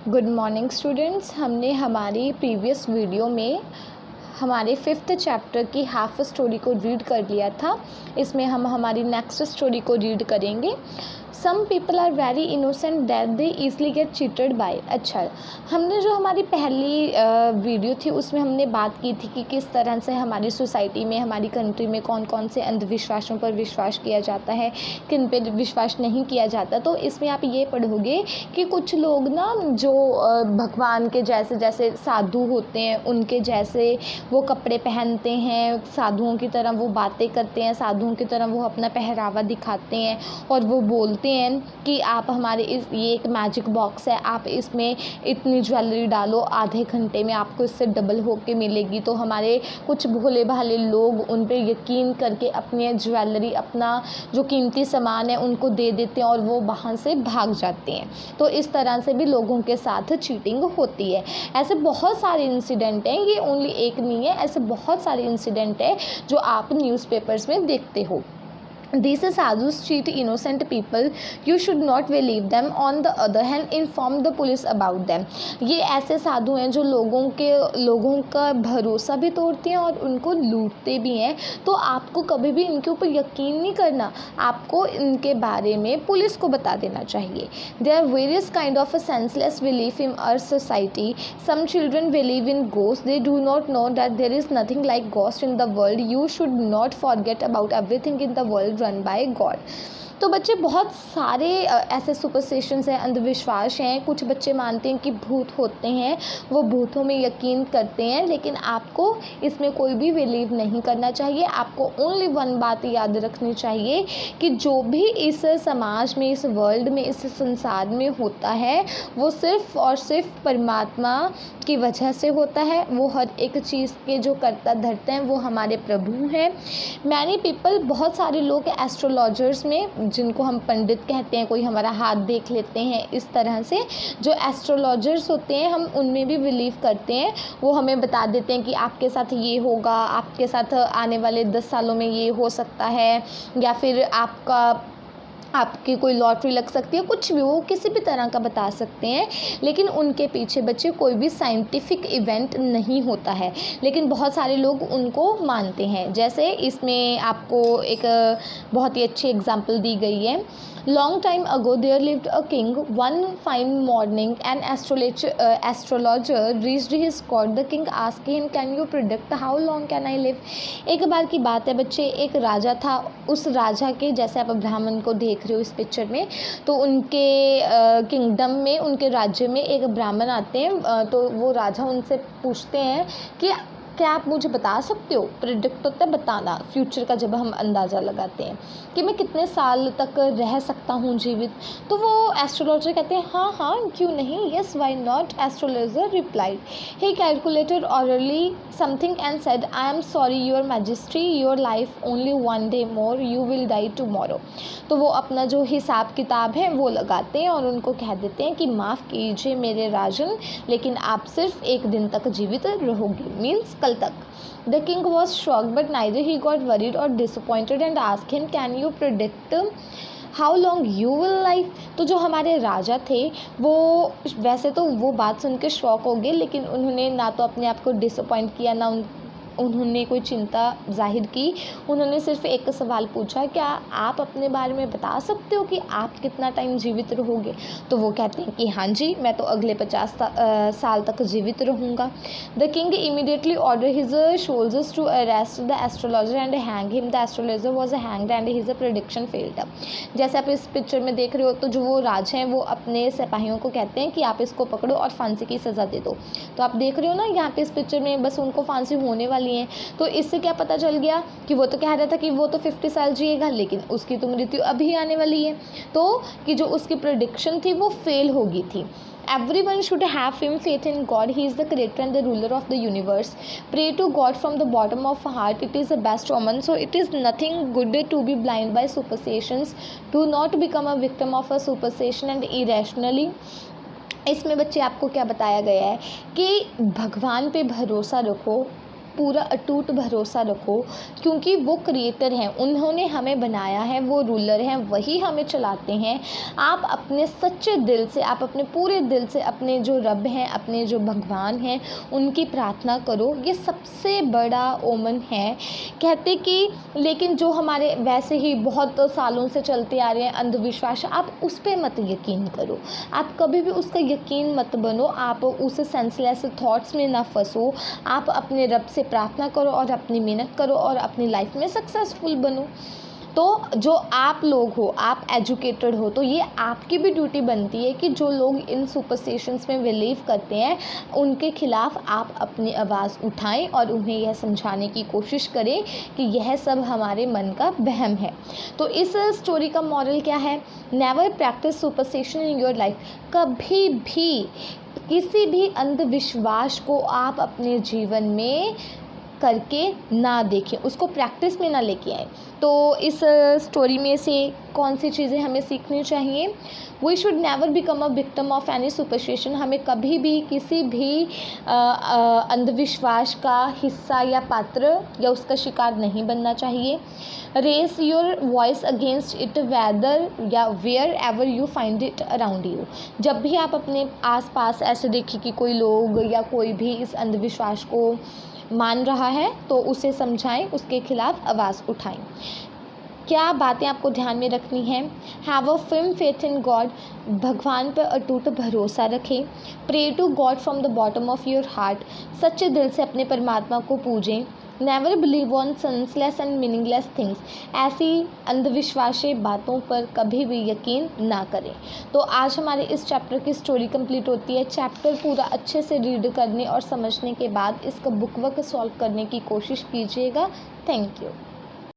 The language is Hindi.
Good morning students. हमने हमारी प्रीवियस वीडियो में हमारे 5th चैप्टर की हाफ स्टोरी को रीड कर लिया था। इसमें हम हमारी नेक्स्ट स्टोरी को रीड करेंगे। Some people are very innocent that they easily get cheated by. अच्छा, हमने जो हमारी पहली वीडियो थी उसमें हमने बात की थी कि किस तरह से हमारी सोसाइटी में, हमारी कंट्री में कौन कौन से अंधविश्वासों पर विश्वास किया जाता है, किन पे विश्वास नहीं किया जाता। तो इसमें आप ये पढ़ोगे कि कुछ लोग ना जो भगवान के जैसे जैसे साधु होते हैं उनके जैसे वो कपड़े पहनते हैं, साधुओं की तरह वो बातें करते हैं, साधुओं की तरह वो अपना पहरावा दिखाते हैं और वो बोलते हैं कि आप हमारे ये एक मैजिक बॉक्स है, आप इसमें इतनी ज्वेलरी डालो, आधे घंटे में आपको इससे डबल होके मिलेगी। तो हमारे कुछ भोले भाले लोग उन पे यकीन करके अपनी ज्वेलरी, अपना जो कीमती सामान है उनको दे देते हैं और वो वहाँ से भाग जाते हैं। तो इस तरह से भी लोगों के साथ चीटिंग होती है। ऐसे बहुत सारे इंसिडेंट हैं, ये ओनली एक नहीं है, ऐसे बहुत सारे इंसिडेंट है जो आप न्यूज़पेपर्स में देखते हो। These sadhus cheat innocent people. You should not believe them. On the other hand, inform the police about them. ये ऐसे साधु हैं जो लोगों का भरोसा भी तोड़ते हैं और उनको लूटते भी हैं। तो आपको कभी भी इनके ऊपर यकीन नहीं करना, आपको इनके बारे में पुलिस को बता देना चाहिए। There are various kind of a senseless belief in our society. Some children believe in ghosts. They do not know that there is nothing like ghost in the world. You should not forget about everything in the world run by God. तो बच्चे बहुत सारे ऐसे सुपरस्टिशंस हैं, अंधविश्वास हैं। कुछ बच्चे मानते हैं कि भूत होते हैं, वो भूतों में यकीन करते हैं, लेकिन आपको इसमें कोई भी बिलीव नहीं करना चाहिए। आपको ओनली वन बात याद रखनी चाहिए कि जो भी इस समाज में, इस वर्ल्ड में, इस संसार में होता है वो सिर्फ और सिर्फ परमात्मा की वजह से होता है। वो हर एक चीज़ के जो करता धरते हैं वो हमारे प्रभु हैं। मैनी पीपल, बहुत सारे लोग एस्ट्रोलॉजर्स में, जिनको हम पंडित कहते हैं, कोई हमारा हाथ देख लेते हैं, इस तरह से जो एस्ट्रोलॉजर्स होते हैं हम उनमें भी बिलीव करते हैं। वो हमें बता देते हैं कि आपके साथ ये होगा, आपके साथ आने वाले 10 सालों में ये हो सकता है, या फिर आपकी कोई लॉटरी लग सकती है, कुछ भी, वो किसी भी तरह का बता सकते हैं। लेकिन उनके पीछे बच्चे कोई भी साइंटिफिक इवेंट नहीं होता है, लेकिन बहुत सारे लोग उनको मानते हैं। जैसे इसमें आपको एक बहुत ही अच्छी एग्जांपल दी गई है। Long time ago there lived a king. One fine morning an astrologer reached his court. The king asked him, can you predict how long can I live. एक बार की बात है बच्चे, एक राजा था। उस राजा के, जैसे आप ब्राह्मण को देख रहे हो इस पिक्चर में, तो उनके किंगडम में, उनके राज्य में एक ब्राह्मण आते हैं। तो वो राजा उनसे पूछते हैं कि क्या आप मुझे बता सकते हो, प्रिडिक्ट होता है बताना, फ्यूचर का जब हम अंदाज़ा लगाते हैं कि मैं कितने साल तक रह सकता हूँ जीवित। तो वो एस्ट्रोलॉजर कहते हैं हाँ हाँ क्यों नहीं, yes why not. Astrologer replied, he calculated orally something and said, I am sorry your majesty, your life only one day more, you will die tomorrow. तो वो अपना जो हिसाब किताब है वो लगाते हैं और उनको कह देते हैं कि माफ़ कीजिए मेरे राजन, लेकिन आप सिर्फ एक दिन तक जीवित रहोगे, मीन्स कल तक। The king was shocked, but neither he got worried or disappointed and asked him, can you predict how long you will live। तो जो हमारे राजा थे वो वैसे तो वो बात सुन के शॉक हो गए, लेकिन उन्होंने ना तो अपने आप को डिसअपॉइंट किया, ना उन्होंने कोई चिंता जाहिर की। उन्होंने सिर्फ एक सवाल पूछा, क्या आप अपने बारे में बता सकते हो कि आप कितना टाइम जीवित रहोगे। तो वो कहते हैं कि हाँ जी, मैं तो अगले 50 साल तक जीवित रहूँगा। The king immediately order his soldiers to arrest the astrologer and hang him. The astrologer was hanged and his prediction failed. जैसे आप इस पिक्चर में देख रहे हो, तो जो वो राजा हैं वो अपने सिपाहियों को कहते हैं कि आप इसको पकड़ो और फांसी की सज़ा दे दो। तो आप देख रहे हो ना यहाँ पे इस पिक्चर में, बस उनको फांसी होने वाली हैं। तो इससे क्या पता चल गया कि वो तो कह रहा था कि वो तो 50 साल जिएगा, लेकिन उसकी तो मृत्यु अभी आने वाली है। तो कि जो उसकी प्रेडिक्शन थी वो फेल हो गई थी। Everyone should have faith in God. He is the creator and the ruler of the universe. Pray to God from the bottom of heart. It is the best omen. So it is nothing good to be blind by superstitions. Do not become a victim of a superstition and irrationally। इसमें बच्चे आपको क्या बताया गया है कि भगवान पे भरोसा रखो, पूरा अटूट भरोसा रखो, क्योंकि वो क्रिएटर हैं, उन्होंने हमें बनाया है, वो रूलर हैं, वही हमें चलाते हैं। आप अपने सच्चे दिल से, आप अपने पूरे दिल से अपने जो रब हैं, अपने जो भगवान हैं, उनकी प्रार्थना करो। ये सबसे बड़ा ओमन है। कहते कि लेकिन जो हमारे वैसे ही बहुत सालों से चलते आ रहे हैं अंधविश्वास, आप उस पर मत यकीन करो, आप कभी भी उसका यकीन मत बनो, आप उस सेंसलेस थॉट्स में ना फंसो। आप अपने रब से प्रार्थना करो और अपनी मेहनत करो और अपनी लाइफ में सक्सेसफुल बनो। तो जो आप लोग हो, आप एजुकेटेड हो, तो ये आपकी भी ड्यूटी बनती है कि जो लोग इन सुपरस्टिशंस में बिलीव करते हैं, उनके खिलाफ आप अपनी आवाज़ उठाएं और उन्हें यह समझाने की कोशिश करें कि यह सब हमारे मन का वहम है। तो इस स्टोरी का मॉरल क्या है? Never practice superstition in your life. कभी भी किसी भी अंधविश्वास को आप अपने जीवन में करके ना देखें, उसको प्रैक्टिस में ना लेके आए। तो इस स्टोरी में से कौन सी चीज़ें हमें सीखनी चाहिए? We should never become a victim of any superstition. हमें कभी भी किसी भी अंधविश्वास का हिस्सा या पात्र या उसका शिकार नहीं बनना चाहिए। Raise your voice against it whether या wherever you find it around you. जब भी आप अपने आसपास ऐसे देखें कि कोई लोग या कोई भी इस अंधविश्वास को मान रहा है, तो उसे समझाएं, उसके खिलाफ आवाज़ उठाएं। क्या बातें आपको ध्यान में रखनी है? Have a firm faith in God. भगवान पर अटूट भरोसा रखें। Pray to God from the bottom of your heart. सच्चे दिल से अपने परमात्मा को पूजें। Never believe on senseless and meaningless things. ऐसी अंधविश्वासी बातों पर कभी भी यकीन ना करें। तो आज हमारे इस चैप्टर की स्टोरी कंप्लीट होती है। चैप्टर पूरा अच्छे से रीड करने और समझने के बाद इसका बुक वर्क सॉल्व करने की कोशिश कीजिएगा। Thank you.